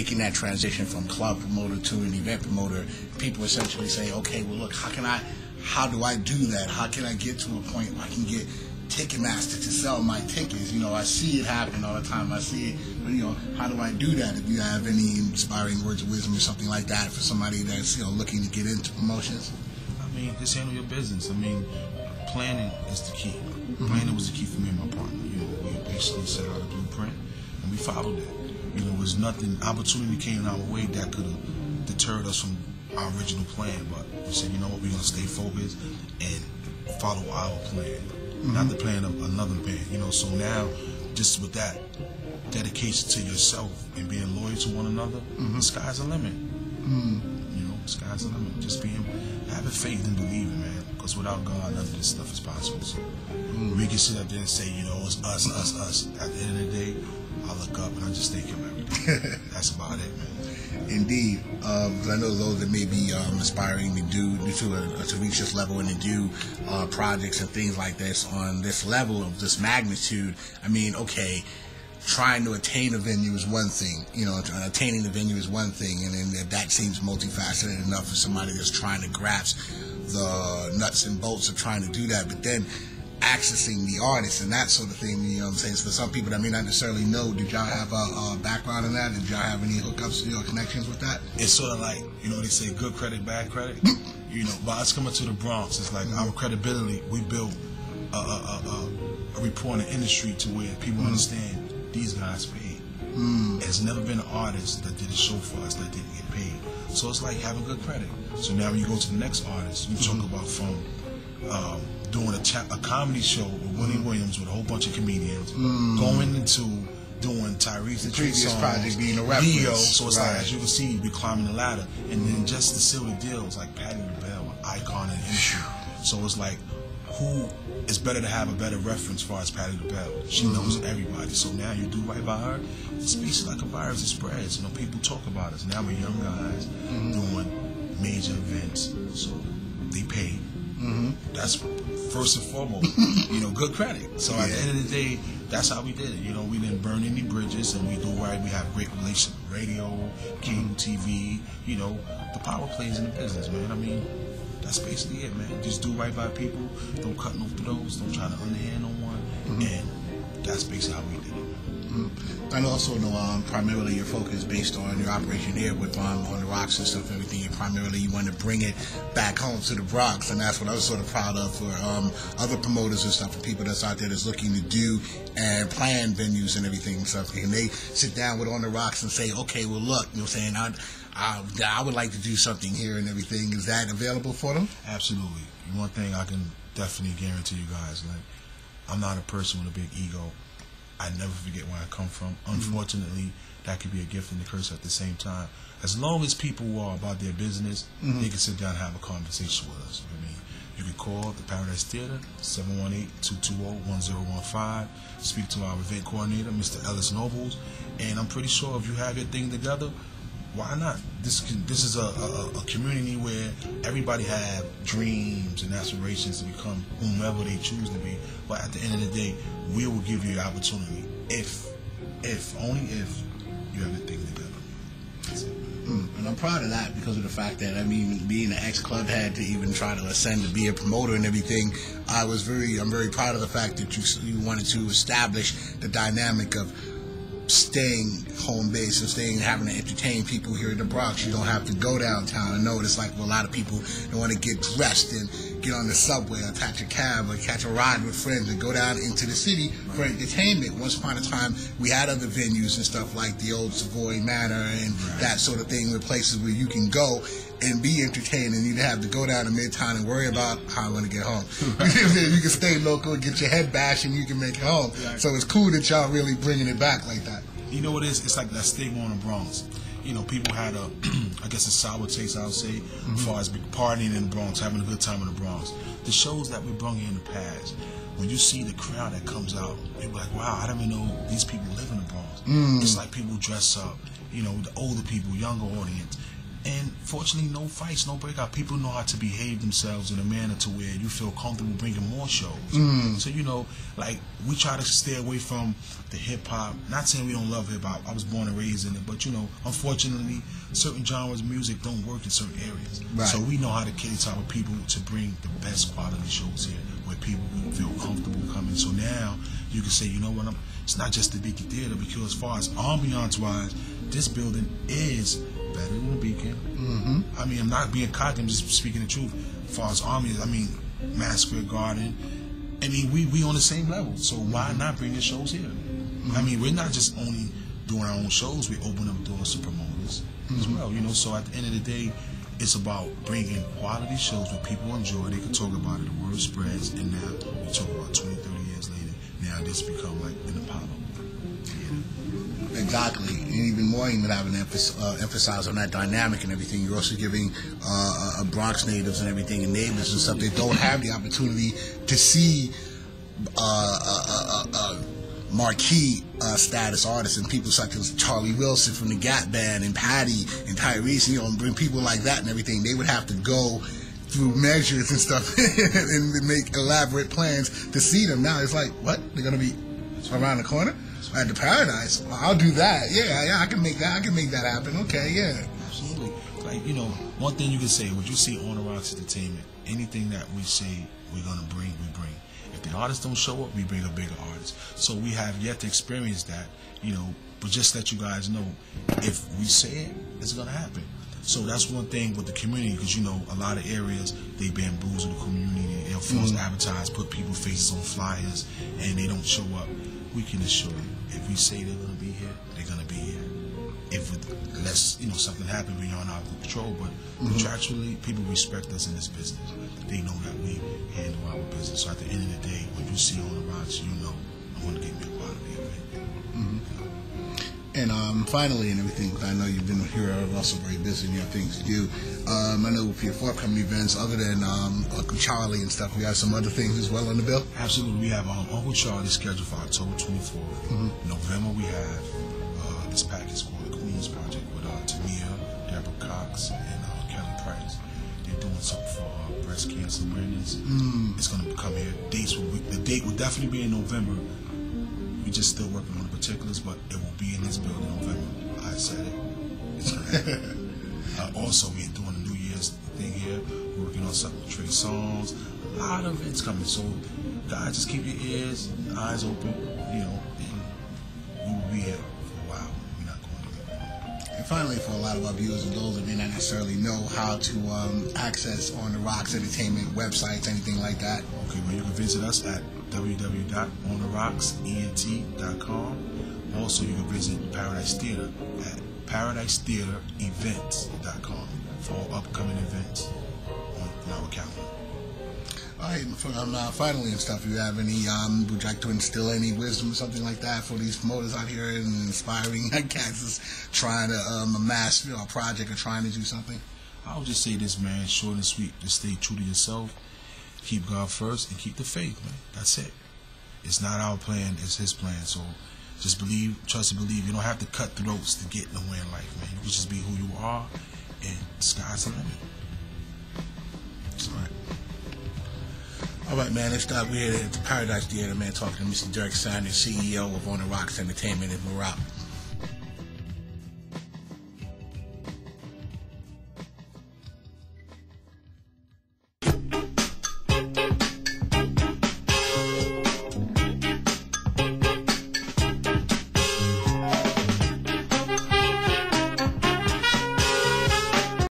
making that transition from club promoter to an event promoter, people essentially say, okay, well look, how do I do that? How can I get to a point where I can get Ticketmaster to sell my tickets? You know, I see it happen all the time. I see it, but you know, how do I do that? If you have any inspiring words of wisdom or something like that for somebody that's, you know, looking to get into promotions? I mean, just handle your business. I mean, planning is the key. Planning was the key for me and my partner. You know, we basically set out a blueprint and we followed it. You know, there was nothing, opportunity came our way that could have deterred us from our original plan, but we said, you know what, we're going to stay focused and follow our plan. Not the plan of another band, you know. So now, just with that dedication to yourself and being loyal to one another, the sky's the limit. You know, the sky's the limit. Just having faith and believing, man. Because without God, none of this stuff is possible. So we can sit up there and say, you know, it's us, us, us. At the end of the day, I look up and I just thank Him every day. That's about it, man. Indeed, because I know those that may be aspiring to reach this level and to do projects and things like this on this level of this magnitude. I mean, okay, trying to attain a venue is one thing, you know, attaining the venue is one thing, and then that seems multifaceted enough for somebody that's trying to grasp the nuts and bolts of trying to do that. But then accessing the artists and that sort of thing, you know what I'm saying? So for some people that may not necessarily know, did y'all have a background in that? Did y'all have any hookups, you know, connections with that? It's sort of like, you know, they say good credit, bad credit. You know, by us coming to the Bronx, it's like our credibility, we built a rapport in the industry to where people understand these guys paid. There's never been an artist that did a show for us that didn't get paid. So it's like having good credit. So now when you go to the next artist, you talk about from doing a comedy show with Willie Williams with a whole bunch of comedians, going into doing Tyrese the previous project being a reference. Leo, so it's like, as you can see, we're climbing the ladder, and then just the silly deals like Patti LaBelle, an icon in the industry. So it's like, who is better to have a better reference as far as Patti LaBelle? She knows everybody. So now you do right by her, it's basically like a virus. It spreads. You know, people talk about us. Now we're young guys doing major events, so they pay. That's first and foremost, you know, good credit. So at the end of the day, that's how we did it. You know, we didn't burn any bridges, and we do right. We have great relations with radio, cable TV. You know, the power plays in the business, man. I mean, that's basically it, man. Just do right by people. Don't cut no throats. Don't try to underhand on one. And that's basically how we did it. I also know primarily your focus based on your operation here with on the rocks and stuff and everything. And primarily you want to bring it back home to the Bronx, and that's what I was sort of proud of for other promoters and stuff, for people that's out there that's looking to do and plan venues and everything and stuff. And they sit down with On the Rocks and say, okay, well look, you know what I'm saying, I would like to do something here and everything. Is that available for them? Absolutely. One thing I can definitely guarantee you guys, like, I'm not a person with a big ego. I never forget where I come from. Unfortunately, that could be a gift and a curse at the same time. As long as people are about their business, they can sit down and have a conversation with us. I mean, you can call the Paradise Theater, 718-220-1015. Speak to our event coordinator, Mr. Ellis Nobles. And I'm pretty sure if you have your thing together, why not? This is a community where everybody have dreams and aspirations to become whomever they choose to be. But at the end of the day, we will give you the opportunity if only if you have your thing together. That's it. And I'm proud of that because of the fact that, I mean, being an ex-club head to even try to ascend to be a promoter and everything, I'm very proud of the fact that you wanted to establish the dynamic of staying home base and having to entertain people here in the Bronx. You don't have to go downtown. I know it's like, well, a lot of people don't want to get dressed and get on the subway or catch a cab or catch a ride with friends and go down into the city for entertainment. Once upon a time, we had other venues and stuff like the old Savoy Manor and that sort of thing, with places where you can go and be entertained, and you don't have to go down to Midtown and worry about how I'm going to get home. You can stay local, get your head bashed, and you can make it home. So it's cool that y'all really bringing it back like that. You know what it is? It's like that stigma on the Bronx. You know, people had a, I guess, a sour taste, I would say, as far as partying in the Bronx, having a good time in the Bronx. The shows that we brung in the past, when you see the crowd that comes out, people are like, wow, I didn't even know these people live in the Bronx. It's like people dress up, you know, the older people, younger audience. And fortunately, no fights, no breakout. People know how to behave themselves in a manner to where you feel comfortable bringing more shows. So, you know, like, we try to stay away from the hip-hop. Not saying we don't love hip-hop. I was born and raised in it. But, you know, unfortunately, certain genres of music don't work in certain areas. Right. So we know how to cater to our people to bring the best quality shows here where people will feel comfortable coming. So now you can say, you know what, it's not just the Beacon Theater, because as far as ambiance-wise, this building is better than the Beacon. I mean, I'm not being cocky, I'm just speaking the truth. As far as army, I mean, Massacre Garden, I mean, we on the same level, so why not bring the shows here? I mean, we're not just only doing our own shows, we open up doors to promoters as well, you know. So at the end of the day, it's about bringing quality shows where people enjoy, they can talk about it, the word spreads, and now we talk about 20, 30 years later, now this become like an Apollo theater. Exactly, and even more, even having emphasize on that dynamic and everything. You're also giving Bronx natives and everything, and neighbors and stuff, they don't have the opportunity to see marquee status artists and people such as Charlie Wilson from the Gap Band and Patty and Tyrese, you know, and bring people like that and everything. They would have to go through measures and stuff and make elaborate plans to see them. Now it's like, what? They're gonna be around the corner at the Paradise? Well, I'll do that. Yeah, I can make that. I can make that happen. Okay, yeah. Absolutely. Like, you know, one thing you can say, what you see on the Rocks Entertainment, anything that we say we're gonna bring, we bring. If the artists don't show up, we bring a bigger artist. So we have yet to experience that, you know, but just let you guys know, if we say it, it's gonna happen. So that's one thing with the community, because, you know, a lot of areas, they bamboozle the community, they'll false advertise, put people's faces on flyers, and they don't show up. We can assure you, if we say they're gonna be here, they're gonna be here. If unless, you know, something happened beyond our control, but contractually, people respect us in this business. They know that we handle our business. So at the end of the day, when you see on the Rocks, you know, I'm gonna give me a quality event. And finally, and everything, I know you've been here also very busy and you have things to do. I know for your forthcoming events, other than Uncle Charlie and stuff, we have some other things as well on the bill. Absolutely, we have Uncle Charlie scheduled for October 24th. November, we have this package called the Queens Project with Tamia, Deborah Cox, and Kelly Price. They're doing something for breast cancer awareness. It's going to come here. The date will definitely be in November. We're just still working on the particulars, but it will be in this building in November. I said it. It's correct. Also, we're doing a New Year's thing here. We're working on something with Trey Songz. A lot of it's coming. So, guys, just keep your ears, eyes open. You know, and we will be here for a while. We're not going anywhere. And finally, for a lot of our viewers and those that may not necessarily know how to access On the Rocks Entertainment websites, anything like that. Okay, well, you can visit us at www.ontherocksent.com. Also, you can visit Paradise Theater at paradisetheaterevents.com for all upcoming events on our calendar. All right, finally and stuff, you have any, would you like to instill any wisdom or something like that for these promoters out here and inspiring cats is trying to amass, you know, a project or trying to do something? I would just say this, man, short and sweet. Just stay true to yourself. Keep God first and keep the faith, man. That's it. It's not our plan, it's His plan. So just believe, trust and believe. You don't have to cut throats to get nowhere in life, man. You can just be who you are, and the sky's the limit. That's right. All right, man, let's start. We're here at the Paradise Theater, man, talking to Mr. Derrick Sanders, CEO of On the Rocks Entertainment in Morocco.